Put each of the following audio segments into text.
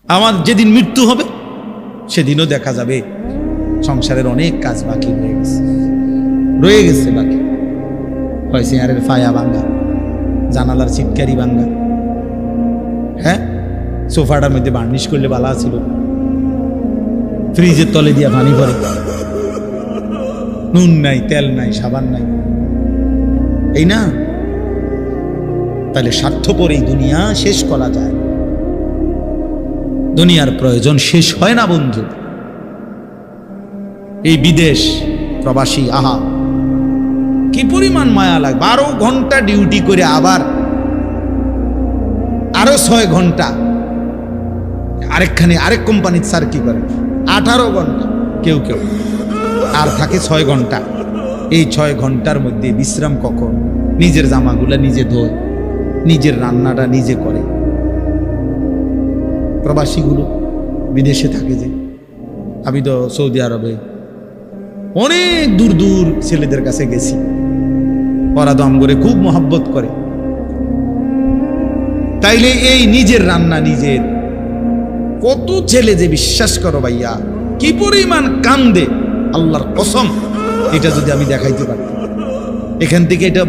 আমার যেদিন মৃত্যু হবে সেদিনও দেখা যাবে সংসারের অনেক কাজ বাকি রয়ে গেছে বাকি। হয় চেয়ারের ফায়া ভাঙ্গা, জানালার চিটকারি ভাঙ্গা, হ্যাঁ সোফাটার মধ্যে বার্নিশ করলে বালা ছিল, ফ্রিজের তলে দিয়া পানি ভরে, নুন নাই, তেল নাই, সাবান নাই, এই না? তাহলে স্বার্থপর এই দুনিয়া শেষ করা যায়, দুনিয়ার প্রয়োজন শেষ হয় না বন্ধু। এই বিদেশ প্রবাসী, আহা কি পরিমাণ মায়া লাগে। 12 ঘন্টা ডিউটি করে আবার আরো 6 ঘন্টা আরেকখানে আরেক কোম্পানির স্যার কি করে 18 ঘন্টা, কেউ কেউ আর থাকে 6 ঘন্টা। এই 6 ঘন্টার মধ্যে বিশ্রাম কখন? নিজের জামাগুলা নিজে ধোয়, নিজের রান্নাটা নিজে করে। প্রবাসীগুলো বিদেশে থাকে, যে আমি তো সৌদি আরবে অনেক দূর দূর ছেলেদের কাছে গেছি, ওরা দম করে খুব মহব্বত করে। তাইলে এই নিজের রান্না নিজের, কত ছেলে যে বিশ্বাস করো ভাইয়া কি পরিমাণ কান্দে, আল্লাহর কসম। এটা যদি আমি দেখাইতে পারতাম। এখান থেকে এটা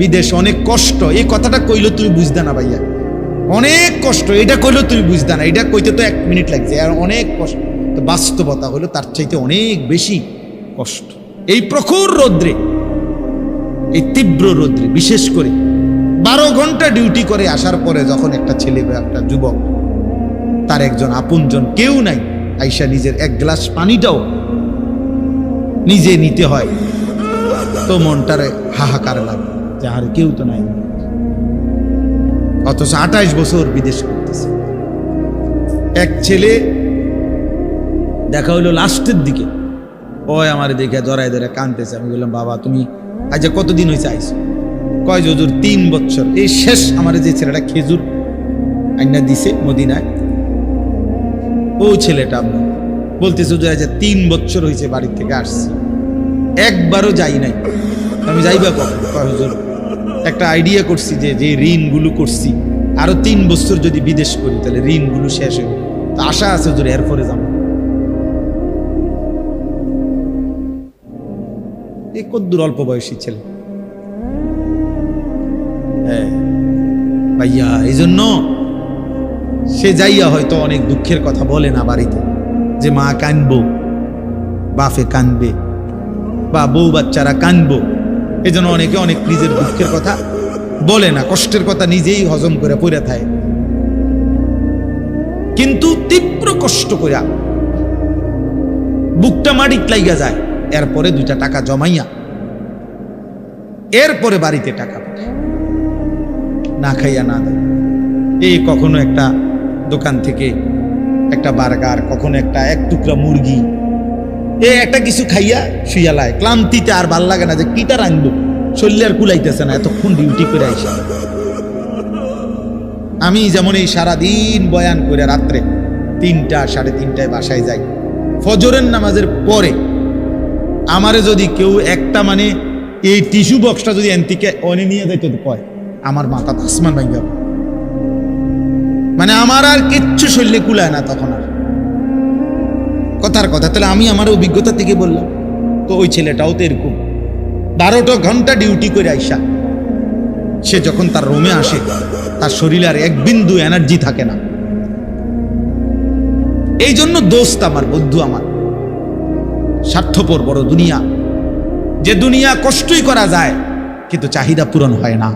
বিদেশ অনেক কষ্ট, এই কথাটা কইলো তুমি বুঝদা না ভাইয়া, অনেক কষ্ট। এটা কইলো তুমি বুঝদা না, এটা কইতে তো 1 মিনিট লাগছে, আর অনেক কষ্ট। তো বাস্তবতা হলো তার চাইতে অনেক বেশি কষ্ট। এই প্রখর রৌদ্রে, এই তীব্র রৌদ্রে, বিশেষ করে 12 ঘন্টা ডিউটি করে আসার পরে যখন একটা ছেলে বা একটা যুবক, তার একজন আপনজন কেউ নাই, আইসা নিজের 1 গ্লাস পানিটাও নিজে নিতে হয়, তো মনটারে হাহাকার লাগে, যাহার কেউ তো নাই। অথচ 28 বছর বিদেশ করতেছে। এক ছেলে দেখা হইলো লাস্টের দিকে, ওই আমার দেখে জড়াই ধরে কাঁদতেছে। আমি বললাম, বাবা তুমি আজ কতদিন হয়েছে আইসো? কয় যে হুজুর 3 বছর। এই শেষ আমার যে ছেলেটা খেজুর আইনা দিছে মদিনায়, ও ছেলেটা বলতেছে হুজুর আজ 3 বছর হয়েছে বাড়ির থেকে আসছি, একবারও যাই নাই। আমি যাইবা কখন? কয় হুজুর একটা আইডিয়া করছি, যে ঋণগুলো করছি আরো 3 বছর যদি বিদেশ করি তাহলে ঋণগুলো শেষ হবে, তো আশা আছে হুজুর এরপরে যাবো। এই কদ্দুর অল্প বয়সী ছেলে, হ্যাঁ ভাইয়া। এই জন্য সে যাইয়া হয়তো অনেক দুঃখের কথা বলে না বাড়িতে, যে মা কানবো, বাপে কানবে, বা বউ বাচ্চারা কানবো। এই জন্য অনেকে অনেক নিজের দুঃখের কথা বলে না, কষ্টের কথা নিজেই হজম করে পড়ে থাকে। কিন্তু তীব্র কষ্ট করিয়া বুকটা মাটিত লাইগা যায়, এরপরে 2টা টাকা জমাইয়া এরপরে বাড়িতে টাকা পাঠায়, না খাইয়া না দেয়। এই কখনো একটা দোকান থেকে একটা বার্গার, কখনো একটা 1 টুকরা মুরগি, একটা কিছু খাইয়া শুইয়া লায়। ক্লান্তিতে আর ভাল লাগে না, যে কিটা রাখবো, শরীরে আর কুলাইতেছে না, এতক্ষণ ডিউটি করে আইসা। আমি যেমন এই সারাদিন বয়ান করে রাত্রে 3টা 3:30টায় বাসায় যাই, ফজরের নামাজের পরে আমারে যদি কেউ একটা এই টিস্যু বক্সটা যদি এনতিকে অনে নিয়ে যাইত, কয় আমার মাথা আসমান ভাঙ যাবে। আমার আর কিচ্ছু শরীরে কুলায় না তখন আর, কথার কথা। তাহলে আমি আমার অভিজ্ঞতা থেকে বললাম। তো ওই ছেলেটাও তো এরকম 12টা ঘন্টা ডিউটি করে আইসা সে যখন তার রুমে আসে, তার শরীরে আর 1 বিন্দু এনার্জি থাকে না। এই জন্য দোস্ত আমার, বন্ধু আমার, স্বার্থপর বড় দুনিয়া, যে দুনিয়া কষ্টই করা যায় কিন্তু চাহিদা পূরণ হয় না।